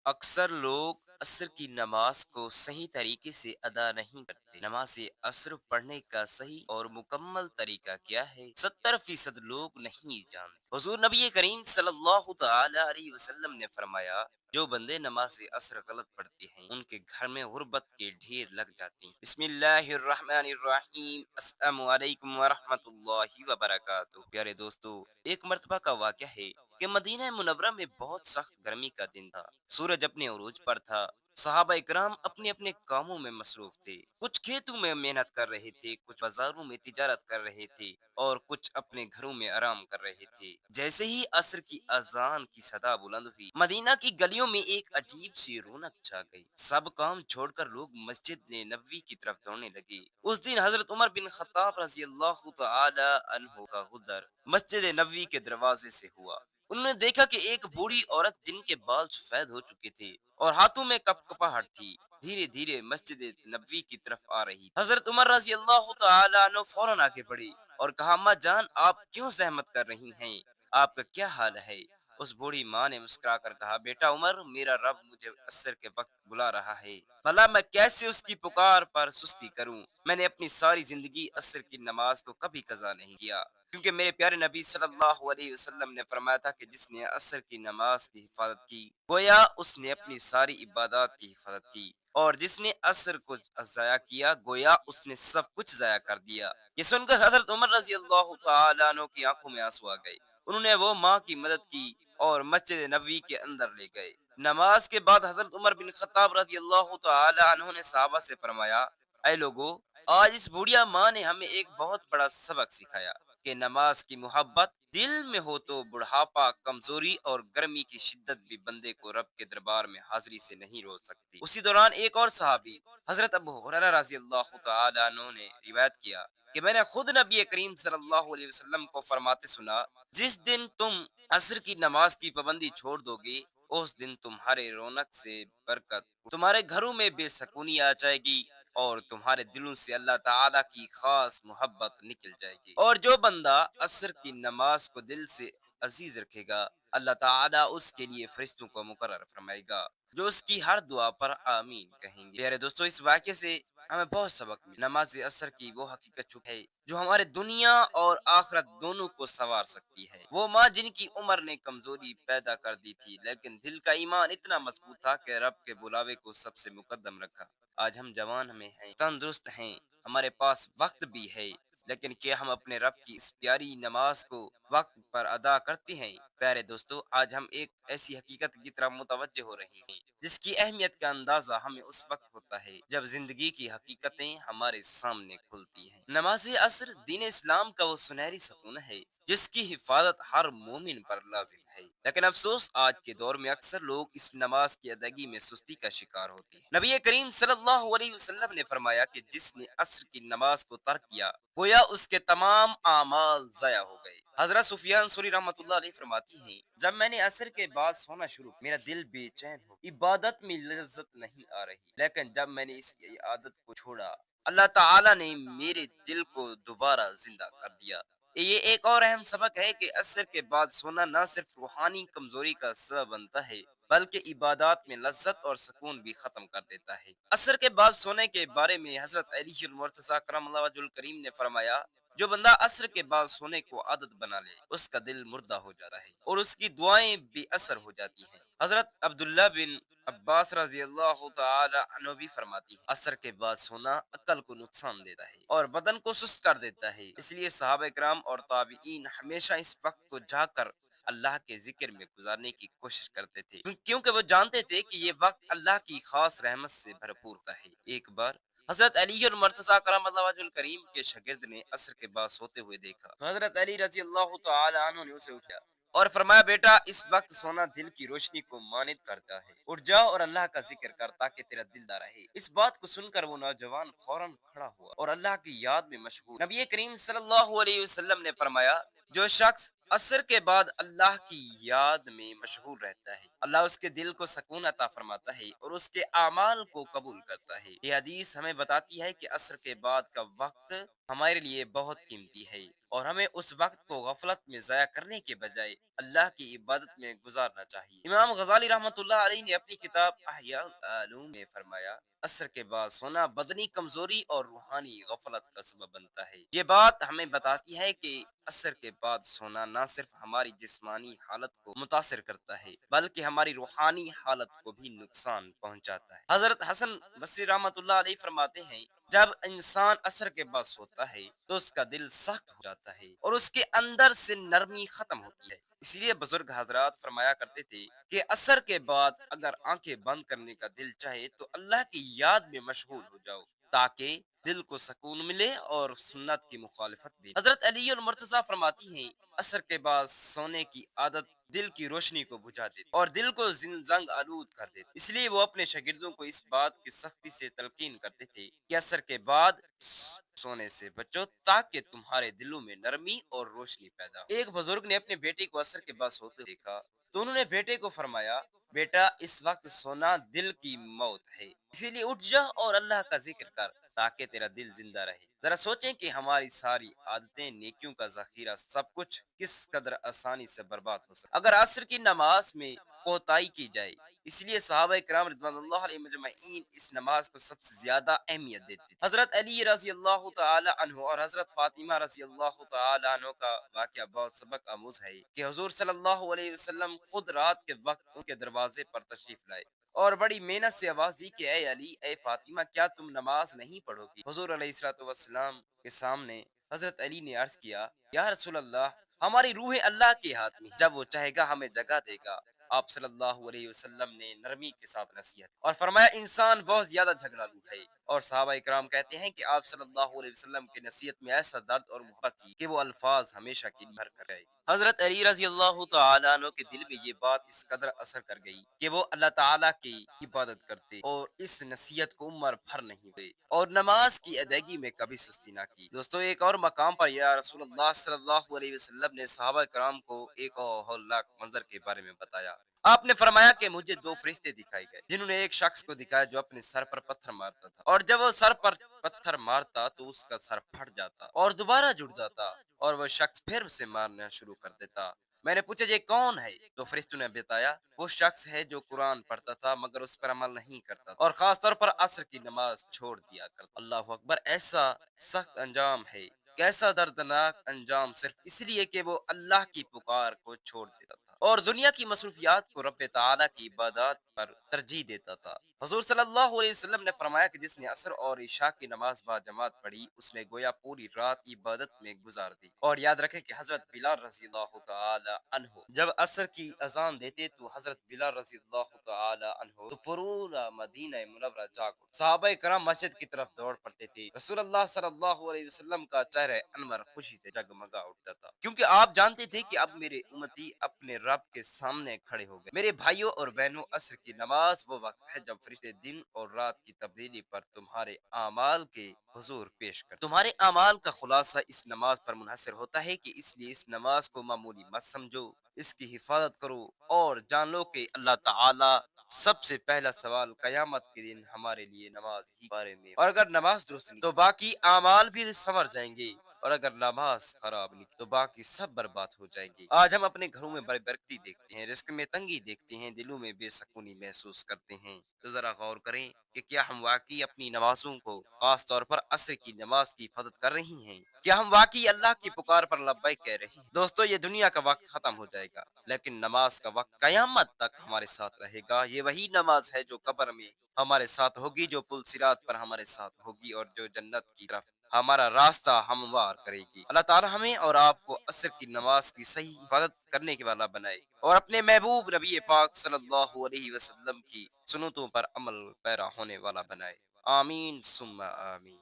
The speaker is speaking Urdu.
اکثر لوگ عصر کی نماز کو صحیح طریقے سے ادا نہیں کرتے۔ نماز عصر پڑھنے کا صحیح اور مکمل طریقہ کیا ہے؟ 70% لوگ نہیں جانتے۔ حضور نبی کریم صلی اللہ تعالی علیہ وسلم نے فرمایا، جو بندے نماز عصر غلط پڑھتے ہیں ان کے گھر میں غربت کے ڈھیر لگ جاتے ہیں۔ بسم اللہ الرحمن الرحیم۔ السلام علیکم ورحمۃ اللہ وبرکاتہ۔ پیارے دوستو، ایک مرتبہ کا واقعہ ہے کہ مدینہ منورہ میں بہت سخت گرمی کا دن تھا۔ سورج اپنے عروج پر تھا۔ صحابہ اکرام اپنے اپنے کاموں میں مصروف تھے۔ کچھ کھیتوں میں محنت کر رہے تھے، کچھ بازاروں میں تجارت کر رہے تھے اور کچھ اپنے گھروں میں آرام کر رہے تھے۔ جیسے ہی عصر کی اذان کی صدا بلند ہوئی، مدینہ کی گلیوں میں ایک عجیب سی رونق چھا گئی۔ سب کام چھوڑ کر لوگ مسجد نبوی کی طرف دوڑنے لگے۔ اس دن حضرت عمر بن خطاب رضی اللہ تعالی عنہ کا غدر مسجد نبوی کے دروازے سے ہوا۔ انہوں نے دیکھا کہ ایک بوڑھی عورت جن کے بال سفید ہو چکے تھے اور ہاتھوں میں کپ کپاہٹ تھی، دھیرے دھیرے مسجد نبوی کی طرف آ رہی تھی۔ حضرت عمر رضی اللہ تعالی عنہ فوراً آگے بڑھی اور کہا، اماں جان، آپ کیوں زحمت کر رہی ہیں؟ آپ کا کیا حال ہے؟ اس بوڑھی ماں نے مسکرا کر کہا، بیٹا عمر، میرا رب مجھے عصر کے وقت بلا رہا ہے، بھلا میں کیسے اس کی پکار پر سستی کروں؟ میں نے اپنی ساری زندگی عصر کی نماز کو کبھی قضا نہیں کیا، کیونکہ میرے پیارے نبی صلی اللہ علیہ وسلم نے فرمایا تھا کہ جس نے عصر کی نماز کی حفاظت کی، گویا اس نے اپنی ساری عبادات کی حفاظت کی، اور جس نے عصر کو ضائع کیا، گویا اس نے سب کچھ ضائع کر دیا۔ یہ سن کر حضرت عمر رضی اللہ تعالیٰ عنہ کی آنکھوں میں آنسو آ گئے۔ انہوں نے وہ ماں کی مدد کی اور مسجد نبوی کے اندر لے گئے۔ نماز کے بعد حضرت عمر بن خطاب رضی اللہ تعالی عنہ نے صحابہ سے فرمایا، اے لوگو، آج اس بوڑھیا ماں نے ہمیں ایک بہت بڑا سبق سکھایا کہ نماز کی محبت دل میں ہو تو بڑھاپا، کمزوری اور گرمی کی شدت بھی بندے کو رب کے دربار میں حاضری سے نہیں روک سکتی۔ اسی دوران ایک اور صحابی حضرت ابو ہریرہ رضی اللہ تعالی عنہ نے روایت کیا کہ میں نے خود نبی کریم صلی اللہ علیہ وسلم کو فرماتے سنا، جس دن تم عصر کی نماز کی پابندی چھوڑ دو گے، اس دن تمہارے رونق سے برکت، تمہارے گھروں میں بے سکونی آ جائے گی اور تمہارے دلوں سے اللہ تعالیٰ کی خاص محبت نکل جائے گی۔ اور جو بندہ عصر کی نماز کو دل سے عزیز رکھے گا، اللہ تعالیٰ اس کے لیے فرشتوں کو مقرر فرمائے گا جو اس کی ہر دعا پر آمین کہیں گے۔ پیارے دوستو، اس واقعے سے ہمیں بہت سبق ملا۔ نماز عصر کی وہ حقیقت چھپ ہے جو ہمارے دنیا اور آخرت دونوں کو سنوار سکتی ہے۔ وہ ماں جن کی عمر نے کمزوری پیدا کر دی تھی، لیکن دل کا ایمان اتنا مضبوط تھا کہ رب کے بلاوے کو سب سے مقدم رکھا۔ آج ہم جوان میں ہیں، تندرست ہیں، ہمارے پاس وقت بھی ہے، لیکن کیا ہم اپنے رب کی اس پیاری نماز کو وقت پر ادا کرتے ہیں؟ پیارے دوستو، آج ہم ایک ایسی حقیقت کی طرف متوجہ ہو رہے ہیں جس کی اہمیت کا اندازہ ہمیں اس وقت ہوتا ہے جب زندگی کی حقیقتیں ہمارے سامنے کھلتی ہیں۔ نماز عصر دین اسلام کا وہ سنہری ستون ہے جس کی حفاظت ہر مومن پر لازم ہے، لیکن افسوس آج کے دور میں اکثر لوگ اس نماز کی ادائیگی میں سستی کا شکار ہوتے ہیں۔ نبی کریم صلی اللہ علیہ وسلم نے فرمایا کہ جس نے عصر کی نماز کو ترک کیا، گویا اس کے تمام اعمال ضائع ہو گئے۔ حضرت سفیان ثوری رحمۃ اللہ علیہ فرماتی ہیں، جب میں نے عصر کے بعد سونا شروع کیا، میرا دل بے چین ہو، عبادت میں لذت نہیں آ رہی، لیکن جب میں نے اس عادت کو چھوڑا، اللہ تعالی نے میرے دل کو دوبارہ زندہ کر دیا۔ یہ ایک اور اہم سبق ہے کہ عصر کے بعد سونا نہ صرف روحانی کمزوری کا سبب بنتا ہے بلکہ عبادات میں لذت اور سکون بھی ختم کر دیتا ہے۔ عصر کے بعد سونے کے بارے میں حضرت علی المرتضیٰ کرم اللہ وجہ الکریم نے فرمایا، جو بندہ عصر کے بعد سونے کو عادت بنا لے، اس کا دل مردہ ہو جاتا ہے اور اس کی دعائیں بے اثر ہو جاتی ہیں۔ حضرت عبداللہ بن عباس رضی اللہ تعالی عنہ بھی فرماتی ہے، عصر کے بعد سونا عقل کو نقصان دیتا ہے اور بدن کو سست کر دیتا ہے، اس لیے صحابہ کرام اور تابعین ہمیشہ اس وقت کو جا کر اللہ کے ذکر میں گزارنے کی کوشش کرتے تھے، کیونکہ وہ جانتے تھے کہ یہ وقت اللہ کی خاص رحمت سے بھرپور ہے۔ ایک بار حضرت علی المرتضیٰ کرم اللہ وجہ الکریم کے شاگرد نے عصر کے بعد سوتے ہوئے دیکھا تو حضرت علی رضی اللہ تعالی عنہ نے اسے اٹھایا اور فرمایا، بیٹا، اس وقت سونا دل کی روشنی کو مانع کرتا ہے، اٹھ جاؤ اور اللہ کا ذکر کر تاکہ تیرا دل نہ رہے۔ اس بات کو سن کر وہ نوجوان فوراً کھڑا ہوا اور اللہ کی یاد میں مشغول۔ نبی کریم صلی اللہ علیہ وسلم نے فرمایا، جو شخص عصر کے بعد اللہ کی یاد میں مشغول رہتا ہے، اللہ اس کے دل کو سکون عطا فرماتا ہے اور اس کے اعمال کو قبول کرتا ہے۔ یہ حدیث ہمیں بتاتی ہے کہ عصر کے بعد کا وقت ہمارے لیے بہت قیمتی ہے اور ہمیں اس وقت کو غفلت میں ضائع کرنے کے بجائے اللہ کی عبادت میں گزارنا چاہیے۔ امام غزالی رحمۃ اللہ علیہ نے اپنی کتاب احیاء العلوم میں فرمایا، عصر کے بعد سونا بدنی کمزوری اور روحانی غفلت کا سبب بنتا ہے۔ یہ بات ہمیں بتاتی ہے کہ عصر کے بعد سونا نہ صرف ہماری جسمانی حالت کو متاثر کرتا ہے بلکہ ہماری روحانی حالت کو بھی نقصان پہنچاتا ہے۔ حضرت حسن بصری رحمۃ اللہ علیہ فرماتے ہیں، جب انسان عصر کے بعد سوتا ہے تو اس کا دل سخت ہو جاتا ہے اور اس کے اندر سے نرمی ختم ہوتی ہے۔ اس لیے بزرگ حضرات فرمایا کرتے تھے کہ عصر کے بعد اگر آنکھیں بند کرنے کا دل چاہے تو اللہ کی یاد میں مشغول ہو جاؤ تاکہ دل کو سکون ملے اور سنت کی مخالفت بھی۔ حضرت علی المرتضیٰ فرماتی ہیں، عصر کے بعد سونے کی عادت دل کی روشنی کو بجھا دیتی اور دل کو زنگ آلود کر دیتی۔ اس لیے وہ اپنے شاگردوں کو اس بات کی سختی سے تلقین کرتے تھے کہ عصر کے بعد سونے سے بچو تاکہ تمہارے دلوں میں نرمی اور روشنی پیدا ہو۔ ایک بزرگ نے اپنے بیٹے کو عصر کے بعد سوتے دیکھا تو انہوں نے بیٹے کو فرمایا، بیٹا اس وقت سونا دل کی موت ہے، اسی لیے اٹھ جا اور اللہ کا ذکر کر تاکہ تیرا دل زندہ رہے۔ ذرا سوچیں کہ ہماری ساری عادتیں، نیکیوں کا ذخیرہ، سب کچھ کس قدر آسانی سے برباد ہو سکتا اگر عصر کی نماز میں کوتاہی کی جائے۔ اس لیے صحابہ کرام رضوان اللہ علیہ مجمعین اس نماز کو سب سے زیادہ اہمیت دیتے تھے۔ حضرت علی رضی اللہ تعالی عنہ اور حضرت فاطمہ رضی اللہ تعالی عنہ کا واقعہ بہت سبق آموز ہے کہ حضور صلی اللہ علیہ وسلم خود رات کے وقت ان کے دروازے پر تشریف لائے اور بڑی محنت سے آواز دی کہ اے علی، اے فاطمہ، کیا تم نماز نہیں پڑھو گی؟ حضور علیہ الصلوۃ والسلام کے سامنے حضرت علی نے عرض کیا، یا رسول اللہ، ہماری روح اللہ کے ہاتھ میں، جب وہ چاہے گا ہمیں جگہ دے گا۔ آپ صلی اللہ علیہ وسلم نے نرمی کے ساتھ نصیحت اور فرمایا، انسان بہت زیادہ جھگڑالو ہے، اور صحابہ اکرام کہتے ہیں کہ آپ صلی اللہ علیہ وسلم کی نصیحت میں ایسا درد اور محبت تھی کہ وہ الفاظ ہمیشہ کے لیے بھر کر گئے۔ حضرت علی رضی اللہ تعالیٰ عنہ کے دل میں یہ بات اس قدر اثر کر گئی کہ وہ اللہ تعالیٰ کی عبادت کرتے اور اس نصیحت کو عمر بھر نہیں ہوئے اور نماز کی ادائیگی میں کبھی سستی نہ کی۔ دوستو، ایک اور مقام پر یا رسول اللہ صلی اللہ علیہ وسلم نے صحابہ کرام کو ایک اور ہولناک منظر کے بارے میں بتایا۔ آپ نے فرمایا کہ مجھے دو فرشتے دکھائے گئے جنہوں نے ایک شخص کو دکھایا جو اپنے سر پر پتھر مارتا تھا، اور جب وہ سر پر پتھر مارتا تو اس کا سر پھٹ جاتا اور دوبارہ جڑ جاتا اور وہ شخص پھر اسے مارنا شروع کر دیتا۔ میں نے پوچھا، یہ کون ہے؟ تو فرشتوں نے بتایا، وہ شخص ہے جو قرآن پڑھتا تھا مگر اس پر عمل نہیں کرتا تھا اور خاص طور پر عصر کی نماز چھوڑ دیا کرتا۔ اللہ اکبر! ایسا سخت انجام ہے، کیسا دردناک انجام، صرف اس لیے کہ وہ اللہ کی پکار کو چھوڑ دیتا تھا اور دنیا کی مصروفیات کو رب تعالیٰ کی عبادات پر ترجیح دیتا تھا۔ حضور صلی اللہ علیہ وسلم نے فرمایا کہ جس نے عصر اور عشاء کی نماز با جماعت پڑھی، اس نے گویا پوری رات عبادت میں گزار دی۔ اور یاد رکھیں کہ حضرت بلال رضی اللہ تعالی عنہ جب عصر کی اذان دیتے تو حضرت بلال رضی اللہ تعالی عنہ تو پورا مدینہ منورہ جاگ اٹھا۔ صحابہ کرام مسجد کی طرف دوڑ پڑتے تھے۔ رسول اللہ صلی اللہ علیہ وسلم کا چہرہ انور خوشی سے جگمگا اٹھتا تھا، کیونکہ آپ جانتے تھے کہ اب میرے امتی اپنے رب کے سامنے کھڑے ہو گئے۔ میرے بھائیوں اور بہنوں، عصر کی نماز وہ وقت ہے جب فرشتے دن اور رات کی تبدیلی پر تمہارے اعمال کے حضور پیش کر تمہارے اعمال کا خلاصہ اس نماز پر منحصر ہوتا ہے، کہ اس لیے اس نماز کو معمولی مت سمجھو، اس کی حفاظت کرو اور جان لو کہ اللہ تعالی سب سے پہلا سوال قیامت کے دن ہمارے لیے نماز ہی بارے میں، اور اگر نماز درست نہیں تو باقی اعمال بھی سنور جائیں گے، اور اگر نماز خراب نہیں تو باقی سب برباد ہو جائیں گے۔ آج ہم اپنے گھروں میں بڑی برکتی دیکھتے ہیں، رزق میں تنگی دیکھتے ہیں، دلوں میں بے سکونی محسوس کرتے ہیں، تو ذرا غور کریں کہ کیا ہم واقعی اپنی نمازوں کو، خاص طور پر عصر کی نماز کی حفاظت کر رہی ہیں؟ کیا ہم واقعی اللہ کی پکار پر لبیک کہہ رہے ہیں؟ دوستو، یہ دنیا کا وقت ختم ہو جائے گا لیکن نماز کا وقت قیامت تک ہمارے ساتھ رہے گا۔ یہ وہی نماز ہے جو قبر میں ہمارے ساتھ ہوگی، جو پل صراط پر ہمارے ساتھ ہوگی، اور جو جنت کی طرف ہمارا راستہ ہموار کرے گی۔ اللہ تعالی ہمیں اور آپ کو عصر کی نماز کی صحیح حفاظت کرنے کے والا بنائے اور اپنے محبوب نبی پاک صلی اللہ علیہ وسلم کی سنتوں پر عمل پیرا ہونے والا بنائے۔ آمین ثم آمین۔